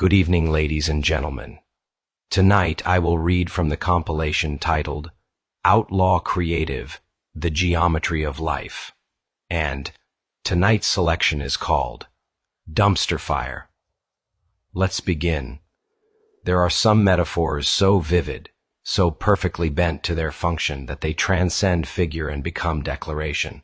Good evening, ladies and gentlemen. Tonight I will read from the compilation titled Outlaw Creative, The Geometry of Life, and tonight's selection is called Dumpster Fire. Let's begin. There are some metaphors so vivid, so perfectly bent to their function that they transcend figure and become declaration.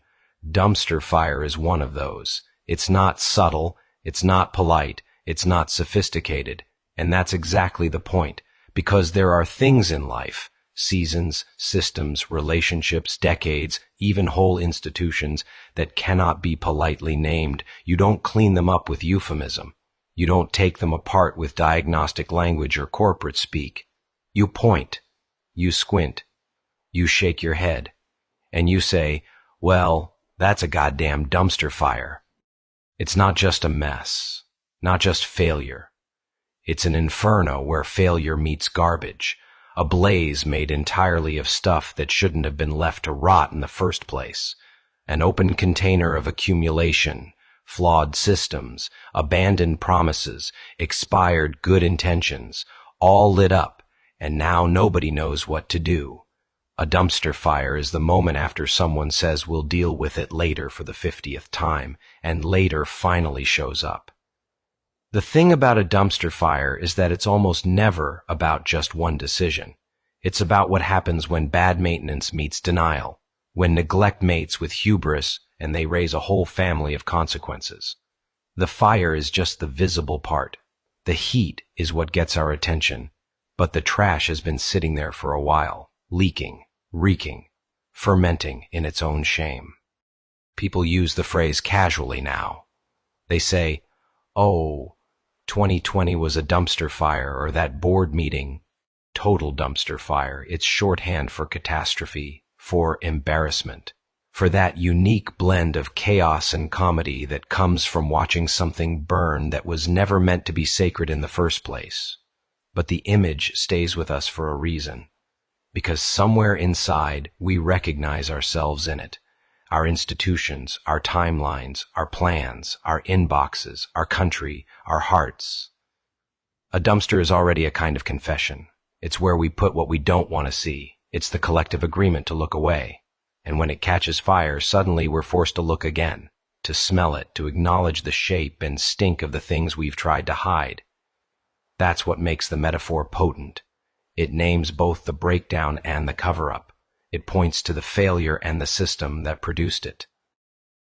Dumpster fire is one of those. It's not subtle, it's not polite, it's not sophisticated, and that's exactly the point, because there are things in life, seasons, systems, relationships, decades, even whole institutions, that cannot be politely named. You don't clean them up with euphemism. You don't take them apart with diagnostic language or corporate speak. You point, you squint, you shake your head, and you say, well, that's a goddamn dumpster fire. It's not just a mess, not just failure. It's an inferno where failure meets garbage, a blaze made entirely of stuff that shouldn't have been left to rot in the first place, an open container of accumulation, flawed systems, abandoned promises, expired good intentions, all lit up, and now nobody knows what to do. A dumpster fire is the moment after someone says we'll deal with it later for the 50th time, and later finally shows up. The thing about a dumpster fire is that it's almost never about just one decision. It's about what happens when bad maintenance meets denial, when neglect mates with hubris and they raise a whole family of consequences. The fire is just the visible part. The heat is what gets our attention, but the trash has been sitting there for a while, leaking, reeking, fermenting in its own shame. People use the phrase casually now. They say, oh, 2020 was a dumpster fire, or that board meeting, total dumpster fire. It's shorthand for catastrophe, for embarrassment, for that unique blend of chaos and comedy that comes from watching something burn that was never meant to be sacred in the first place. But the image stays with us for a reason, because somewhere inside we recognize ourselves in it. Our institutions, our timelines, our plans, our inboxes, our country, our hearts. A dumpster is already a kind of confession. It's where we put what we don't want to see. It's the collective agreement to look away. And when it catches fire, suddenly we're forced to look again, to smell it, to acknowledge the shape and stink of the things we've tried to hide. That's what makes the metaphor potent. It names both the breakdown and the cover-up. It points to the failure and the system that produced it.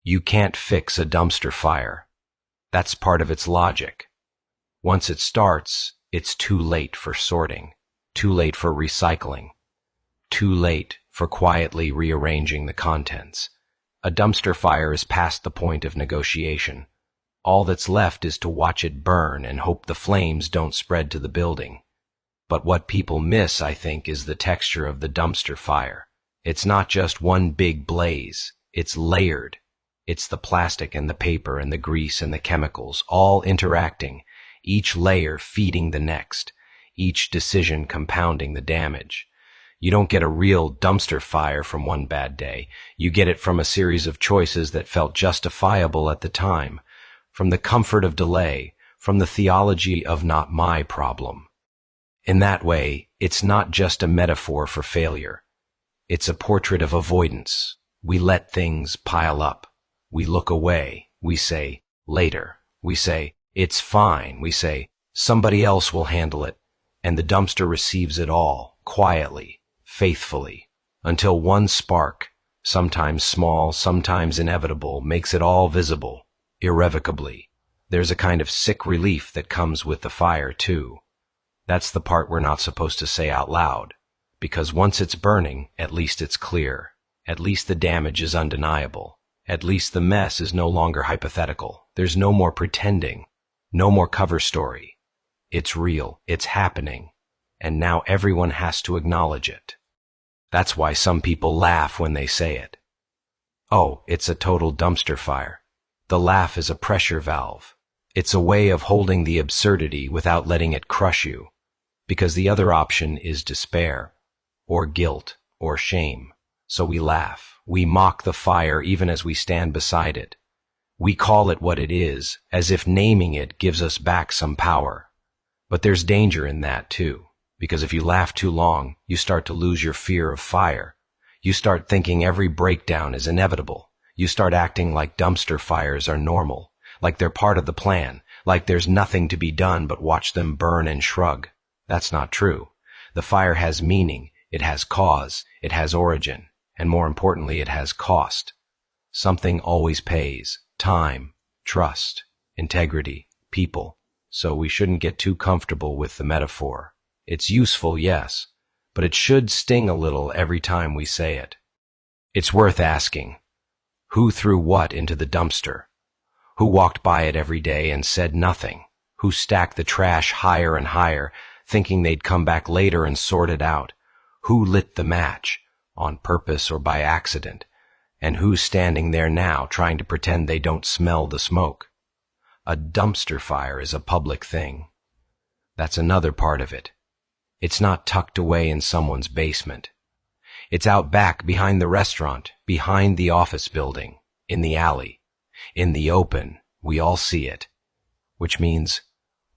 You can't fix a dumpster fire. That's part of its logic. Once it starts, it's too late for sorting, too late for recycling, too late for quietly rearranging the contents. A dumpster fire is past the point of negotiation. All that's left is to watch it burn and hope the flames don't spread to the building. But what people miss, I think, is the texture of the dumpster fire. It's not just one big blaze. It's layered. It's the plastic and the paper and the grease and the chemicals, all interacting, each layer feeding the next, each decision compounding the damage. You don't get a real dumpster fire from one bad day. You get it from a series of choices that felt justifiable at the time, from the comfort of delay, from the theology of not my problem. In that way, it's not just a metaphor for failure. It's a portrait of avoidance. We let things pile up. We look away. We say, later. We say, it's fine. We say, somebody else will handle it. And the dumpster receives it all, quietly, faithfully, until one spark, sometimes small, sometimes inevitable, makes it all visible, irrevocably. There's a kind of sick relief that comes with the fire, too. That's the part we're not supposed to say out loud. Because once it's burning, at least it's clear. At least the damage is undeniable. At least the mess is no longer hypothetical. There's no more pretending. No more cover story. It's real. It's happening. And now everyone has to acknowledge it. That's why some people laugh when they say it. Oh, it's a total dumpster fire. The laugh is a pressure valve. It's a way of holding the absurdity without letting it crush you. Because the other option is despair, or guilt, or shame. So we laugh. We mock the fire even as we stand beside it. We call it what it is, as if naming it gives us back some power. But there's danger in that too, because if you laugh too long, you start to lose your fear of fire. You start thinking every breakdown is inevitable. You start acting like dumpster fires are normal, like they're part of the plan, like there's nothing to be done but watch them burn and shrug. That's not true. The fire has meaning, it has cause, it has origin, and more importantly, it has cost. Something always pays: time, trust, integrity, people. So we shouldn't get too comfortable with the metaphor. It's useful, yes, but it should sting a little every time we say it. It's worth asking, who threw what into the dumpster? Who walked by it every day and said nothing? Who stacked the trash higher and higher, thinking they'd come back later and sort it out? Who lit the match, on purpose or by accident? And who's standing there now trying to pretend they don't smell the smoke? A dumpster fire is a public thing. That's another part of it. It's not tucked away in someone's basement. It's out back behind the restaurant, behind the office building, in the alley. In the open, we all see it. Which means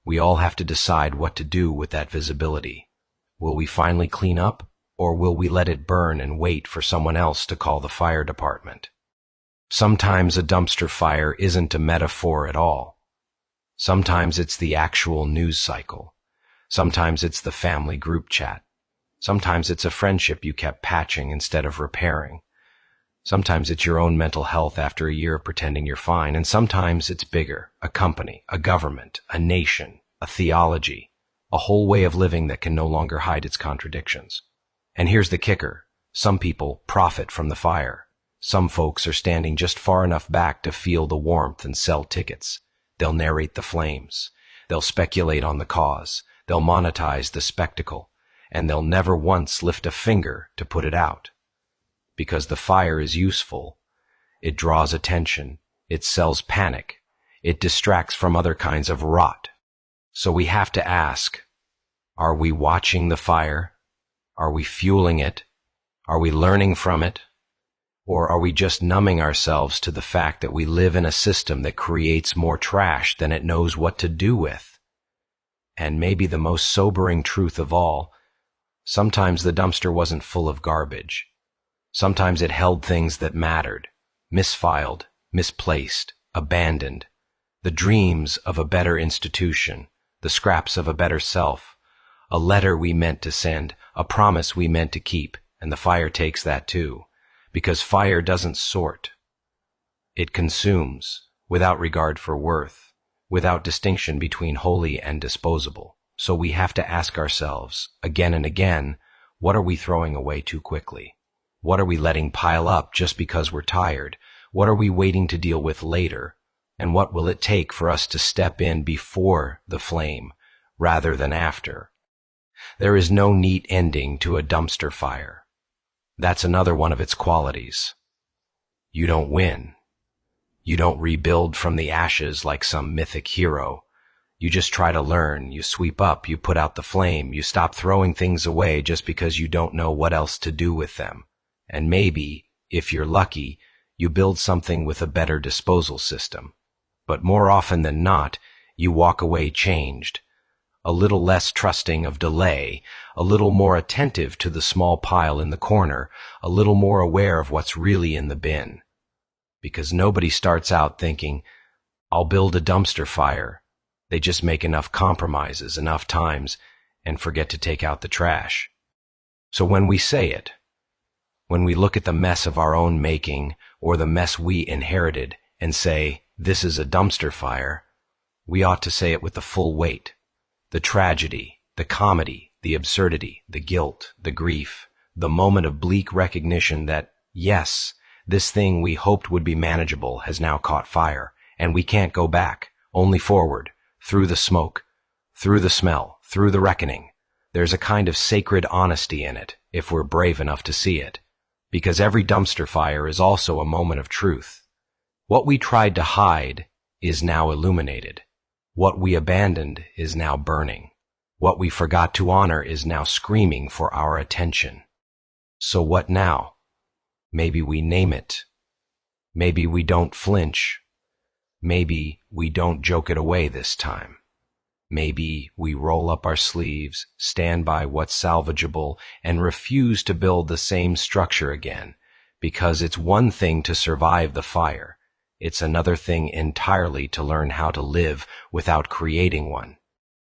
we all have to decide what to do with that visibility. Will we finally clean up, or will we let it burn and wait for someone else to call the fire department? Sometimes a dumpster fire isn't a metaphor at all. Sometimes it's the actual news cycle. Sometimes it's the family group chat. Sometimes it's a friendship you kept patching instead of repairing. Sometimes it's your own mental health after a year of pretending you're fine, and sometimes it's bigger: a company, a government, a nation, a theology, a whole way of living that can no longer hide its contradictions. And here's the kicker: some people profit from the fire. Some folks are standing just far enough back to feel the warmth and sell tickets. They'll narrate the flames. They'll speculate on the cause. They'll monetize the spectacle. And they'll never once lift a finger to put it out. Because the fire is useful. It draws attention. It sells panic. It distracts from other kinds of rot. So we have to ask, are we watching the fire? Are we fueling it? Are we learning from it? Or are we just numbing ourselves to the fact that we live in a system that creates more trash than it knows what to do with? And maybe the most sobering truth of all, sometimes the dumpster wasn't full of garbage. Sometimes it held things that mattered, misfiled, misplaced, abandoned, the dreams of a better institution, the scraps of a better self, a letter we meant to send, a promise we meant to keep, and the fire takes that too. Because fire doesn't sort. It consumes, without regard for worth, without distinction between holy and disposable. So we have to ask ourselves, again and again, what are we throwing away too quickly? What are we letting pile up just because we're tired? What are we waiting to deal with later? And what will it take for us to step in before the flame, rather than after? There is no neat ending to a dumpster fire. That's another one of its qualities. You don't win. You don't rebuild from the ashes like some mythic hero. You just try to learn, you sweep up, you put out the flame, you stop throwing things away just because you don't know what else to do with them. And maybe, if you're lucky, you build something with a better disposal system. But more often than not, you walk away changed. A little less trusting of delay, a little more attentive to the small pile in the corner, a little more aware of what's really in the bin. Because nobody starts out thinking, I'll build a dumpster fire. They just make enough compromises enough times and forget to take out the trash. So when we say it, when we look at the mess of our own making or the mess we inherited and say, this is a dumpster fire, we ought to say it with the full weight. The tragedy, the comedy, the absurdity, the guilt, the grief, the moment of bleak recognition that, yes, this thing we hoped would be manageable has now caught fire, and we can't go back, only forward, through the smoke, through the smell, through the reckoning. There's a kind of sacred honesty in it, if we're brave enough to see it, because every dumpster fire is also a moment of truth. What we tried to hide is now illuminated. What we abandoned is now burning. What we forgot to honor is now screaming for our attention. So what now? Maybe we name it. Maybe we don't flinch. Maybe we don't joke it away this time. Maybe we roll up our sleeves, stand by what's salvageable, and refuse to build the same structure again, because it's one thing to survive the fire. It's another thing entirely to learn how to live without creating one.